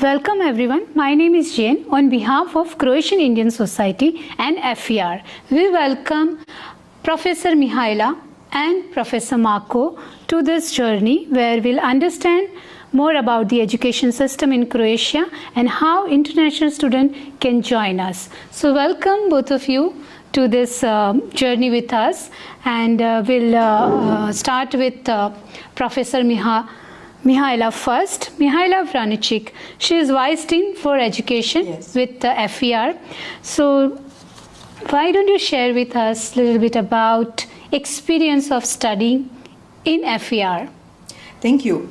Welcome everyone. My name is Jane. On behalf of Croatian Indian Society and FER, we welcome Professor Mihaela and Professor Marko to this journey where we'll understand more about the education system in Croatia and how international students can join us. So welcome both of you to this journey with us, and we'll start with Professor Mihaela first. Mihaela Vranic, she is Vice Dean for Education with FER. So why don't you share with us a little bit about experience of studying in FER? Thank you.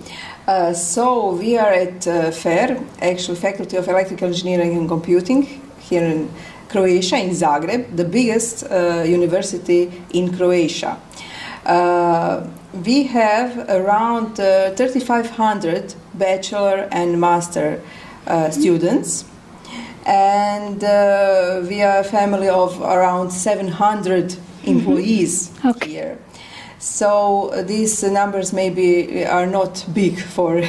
So we are at FER, actual Faculty of Electrical Engineering and Computing, here in Croatia, in Zagreb, the biggest university in Croatia. We have around 3,500 bachelor and master students, and we are a family of around 700 employees here. So these numbers maybe are not big for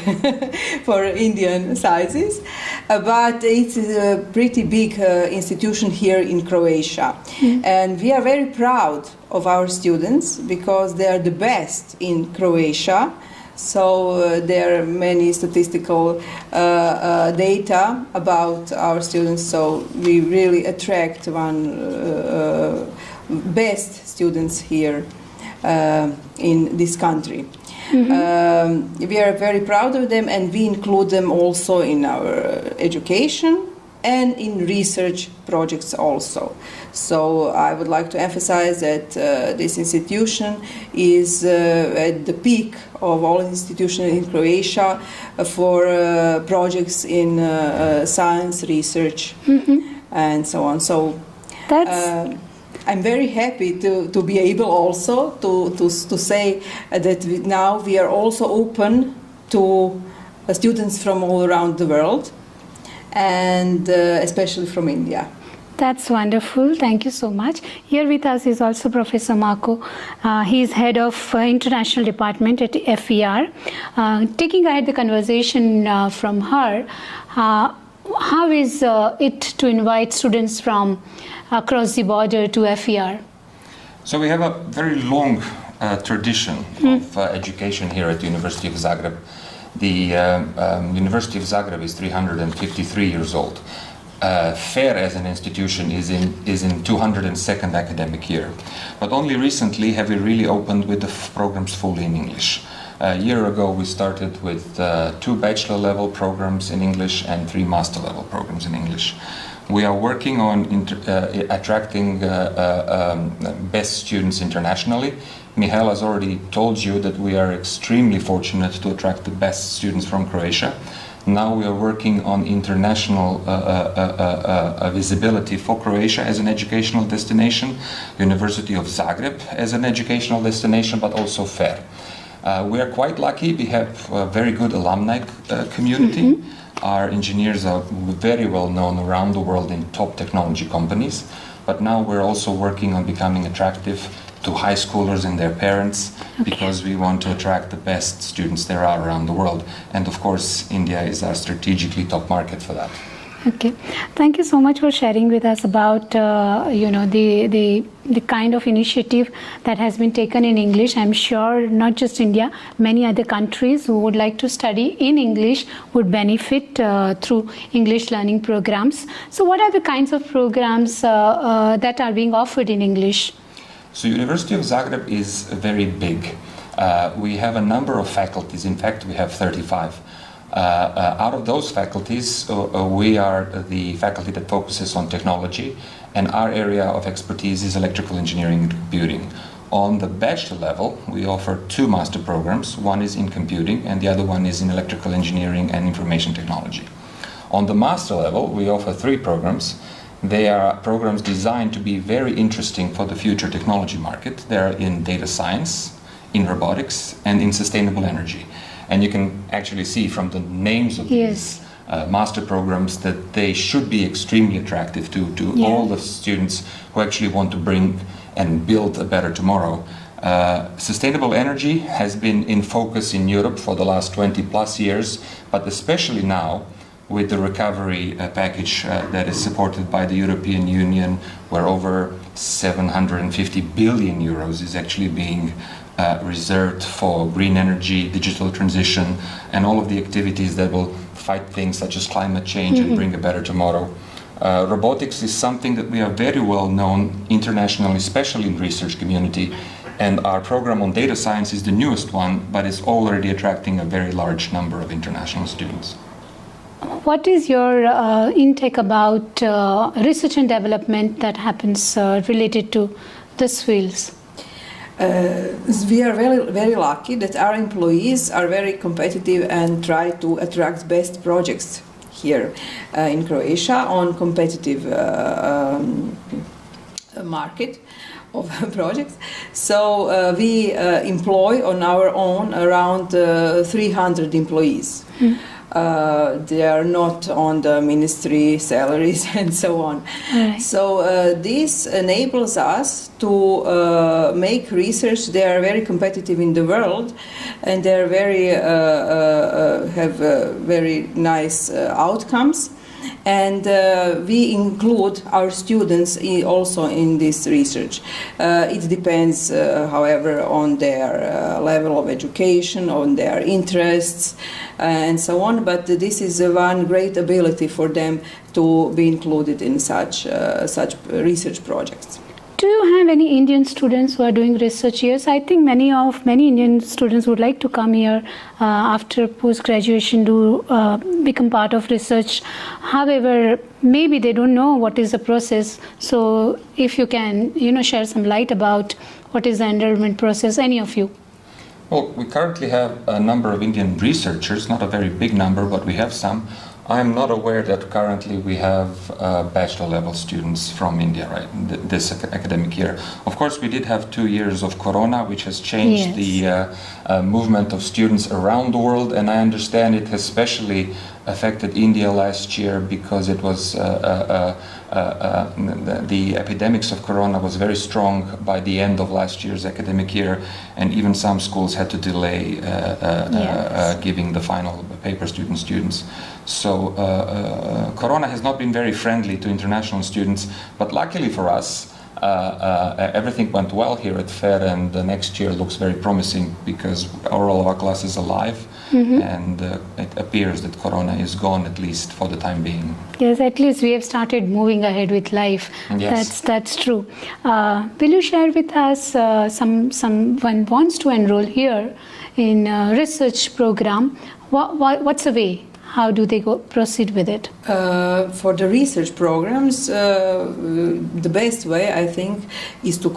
for Indian sizes, but it's a pretty big institution here in Croatia. And we are very proud of our students because they are the best in Croatia. So there are many statistical data about our students, so we really attract best students here in this country. We are very proud of them, and we include them also in our education and in research projects also. So I would like to emphasize that this institution is at the peak of all institutions in Croatia for projects in science, research, and so on. So I'm very happy to be able also to say that now we are also open to students from all around the world, and especially from India. That's wonderful. Thank you so much. Here with us is also Professor Marko. He is head of international department at FER. Taking ahead the conversation from her, how is it to invite students from across the border to FER? So we have a very long tradition of education here at the University of Zagreb. The University of Zagreb is 353 years old. FER as an institution is in 202nd academic year. But only recently have we really opened with the programs fully in English. A year ago we started with 2 bachelor level programs in English and 3 master level programs in English. We are working on attracting best students internationally. Mihaela has already told you that we are extremely fortunate to attract the best students from Croatia. Now we are working on international visibility for Croatia as an educational destination, University of Zagreb as an educational destination, but also FER. We are quite lucky. We have a very good alumni community. Our engineers are very well known around the world in top technology companies, but now we're also working on becoming attractive to high schoolers and their parents, because we want to attract the best students there are around the world. And of course, India is our strategically top market for that. Okay, thank you so much for sharing with us about the kind of initiative that has been taken in English. I'm sure not just India, many other countries who would like to study in English would benefit through English learning programs. So what are the kinds of programs that are being offered in English? So University of Zagreb is very big. We have a number of faculties. In fact, we have 35. Out of those faculties, we are the faculty that focuses on technology, and our area of expertise is electrical engineering and computing. On the bachelor level, we offer 2 master programs. One is in computing and the other one is in electrical engineering and information technology. On the master level, we offer 3 programs. They are programs designed to be very interesting for the future technology market. They are in data science, in robotics, and in sustainable energy. And you can actually see from the names of these master programs that they should be extremely attractive to all the students who actually want to bring and build a better tomorrow. Sustainable energy has been in focus in Europe for the last 20 plus years, but especially now with the recovery package that is supported by the European Union, where over 750 billion euros is actually being reserved for green energy, digital transition, and all of the activities that will fight things such as climate change and bring a better tomorrow. Robotics is something that we are very well known internationally, especially in the research community, and our program on data science is the newest one, but it's already attracting a very large number of international students. What is your intake about research and development that happens related to these fields? We are very, very lucky that our employees are very competitive and try to attract best projects here in Croatia on competitive market of projects. So we employ on our own around 300 employees. They are not on the ministry salaries and so on. Right. So this enables us to make research. They are very competitive in the world, and they are very have very nice outcomes. And we include our students also in this research. It depends, however, on their level of education, on their interests, and so on. But this is one great ability for them to be included in such research projects. Do you have any Indian students who are doing research here? I think many Indian students would like to come here after post-graduation to become part of research. However, maybe they don't know what is the process. So if you can, share some light about what is the enrollment process, any of you. Well, we currently have a number of Indian researchers, not a very big number, but we have some. I'm not aware that currently we have bachelor level students from India, right, this academic year. Of course, we did have 2 years of Corona, which has changed the movement of students around the world, and I understand it has especially affected India last year because it was the epidemics of Corona was very strong by the end of last year's academic year, and even some schools had to delay giving the final papers to students. So Corona has not been very friendly to international students, but luckily for us, everything went well here at FAIR, and the next year looks very promising because all of our classes are live, and it appears that Corona is gone, at least for the time being. Yes, at least we have started moving ahead with life. Yes. That's true. Will you share with us someone wants to enroll here in a research program? What's the way? How do they proceed with it? For the research programs, the best way, I think, is to